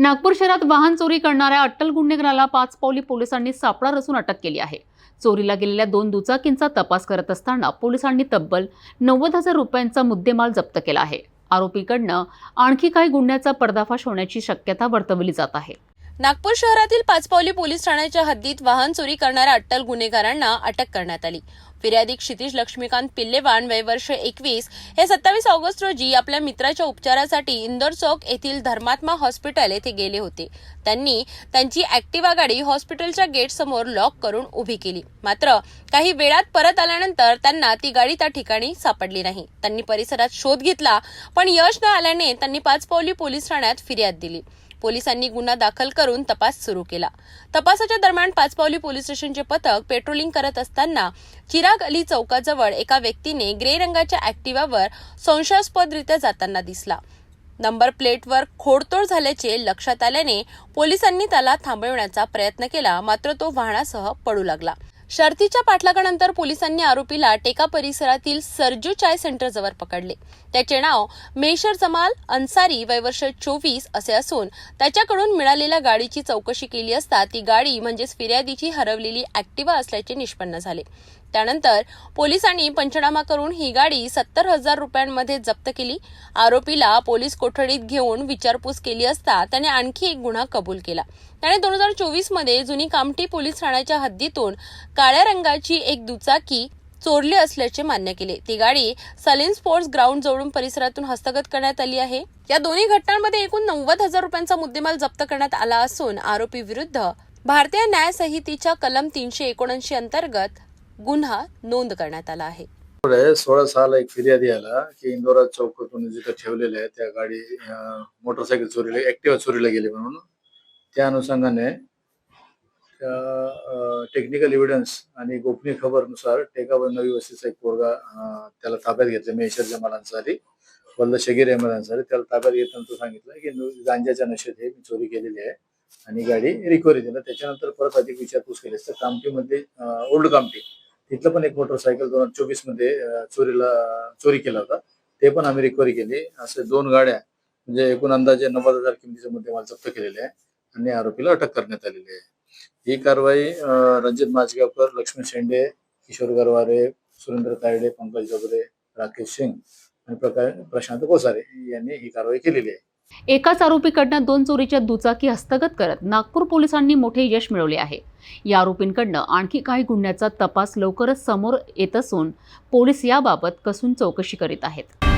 नागपूर शहरात वाहन चोरी करणाऱ्या अट्टल गुन्हेगाराला पाचपावली पोलिसांनी सापळा रचून अटक केली आहे। चोरीला गेलेल्या 2 दुचाकींचा तपास करत असताना पोलिसांनी तब्बल 90,000 रुपयांचा मुद्देमाल जप्त केला आहे। आरोपीकडनं आणखी काही गुन्ह्याचा पर्दाफाश होण्याची शक्यता वर्तवली जात आहे। नागपूर शहरातील पाचपावली पोलीस ठाण्याच्या हद्दीत वाहन चोरी करणाऱ्या अट्टल गुन्हेगारांना अटक करण्यात आली। फिर्यादी क्षितिज लक्ष्मीकांत पिल्लेवान वय वर्ष 21 हे 27 ऑगस्ट रोजी आपल्या मित्राच्या उपचारासाठी इंदोर चौक येथील धर्मात्मा हॉस्पिटल येथे गेले होते। त्यांनी त्यांची ॲक्टिवा गाडी हॉस्पिटलच्या गेट समोर लॉक करून उभी केली। मात्र काही वेळात परत आल्यानंतर त्यांना ती गाडी त्या ठिकाणी सापडली नाही। त्यांनी परिसरात शोध घेतला, पण यश न आल्याने त्यांनी पाचपावली पोलीस ठाण्यात फिर्याद दिली। पोलिसांनी गुन्हा दाखल करून तपास सुरू केला। तपासाच्या दरम्यान पाचपावली पोलीस स्टेशनचे पथक पेट्रोलिंग करत असताना चिराग अली चौकाजवळ एका व्यक्तीने ग्रे रंगाच्या ॲक्टिवावर संशयास्पदरित्या जाताना दिसला। नंबर प्लेटवर खोडतोड झाल्याचे लक्षात आल्याने पोलिसांनी त्याला थांबवण्याचा प्रयत्न केला, मात्र तो वाहनासह पळू लागला। शर्थीच्या पाठलागानंतर पोलिसांनी आरोपीला टेका परिसरातील सरजू चाय सेंटर जवळ पकडले। त्याचे नाव मेशर जमाल अन्सारी वय वर्ष 24 असे असून त्याच्याकडून मिळालेल्या गाडीची चौकशी केली असता ती गाडी म्हणजेच फिर्यादीची हरवलेली ॲक्टिवा असल्याचे निष्पन्न झाले। त्यानंतर पोलिसांनी पंचनामा करून ही गाडी 70,000 रुपयांमध्ये जप्त केली। आरोपीला पोलीस कोठडीत घेऊन विचारपूस केली असता त्याने आणखी एक गुन्हा कबूल केला। त्याने 2024 मध्ये जुनी कामठी पोलीस ठाण्याच्या हद्दीतून काळ्या रंगाची एक दुचाकी चोरली असल्याचे मान्य केले। ती गाडी सलीन स्पोर्ट्स ग्राउंड जवळून परिसरातून हस्तगत करण्यात आली आहे। या दोन्ही घटनांमध्ये एकूण 90,000 रुपयांचा मुद्देमाल जप्त करण्यात आला असून आरोपी विरुद्ध भारतीय न्याय संहितेच्या कलम 379 अंतर्गत गुन्हा नोंद करण्यात आला आहे। 16 एक फिर्यादी आला की इंदोरा चौकातून जिथे ठेवलेले आहे त्या गाडी मोटरसायकल चोरीला ॲक्टिवा चोरीला गेली म्हणून त्या अनुषंगाने टेक्निकल एव्हिडन्स आणि गोपनीय खबरनुसार टेकावर नवी वस्तीचा एक पोरगा त्याला ताब्यात घेतला। मेशर जमाल अन्सारी वल्द शगीर अहमद अन्सारी त्याला ताब्यात घेताना सांगितलं की गांजाच्या नशेत हे मी चोरी केलेली आहे आणि गाडी रिकव्हरी दिली। त्याच्यानंतर परत अधिक विचारपूस केली असता कामठीमध्ये ओल्ड कामठी तिथलं पण एक मोटरसायकल 2024 मध्ये चोरी केला होता, ते पण आम्ही रिकव्हरी केली। असे 2 गाड्या म्हणजे एकूण अंदाजे 90,000 किमतीचे मुद्देमाल जप्त केलेले आहे आणि आरोपीला अटक करण्यात आलेली आहे। ही कारवाई रणजित माजगावकर, लक्ष्मी शेंडे, किशोर गरवारे, सुरेंद्र तायडे, पंकज जोगरे, राकेश सिंग आणि प्रशांत कोसारे यांनी ही कारवाई केलेली आहे। एकाच आरोपीकडनं 2 चोरीच्या दुचाकी हस्तगत करत नागपूर पोलिसांनी मोठे यश मिळवले आहे। या आरोपींकडनं आणखी काही गुन्ह्याचा तपास लवकरच समोर येत असून पोलीस याबाबत कसून चौकशी करीत आहेत।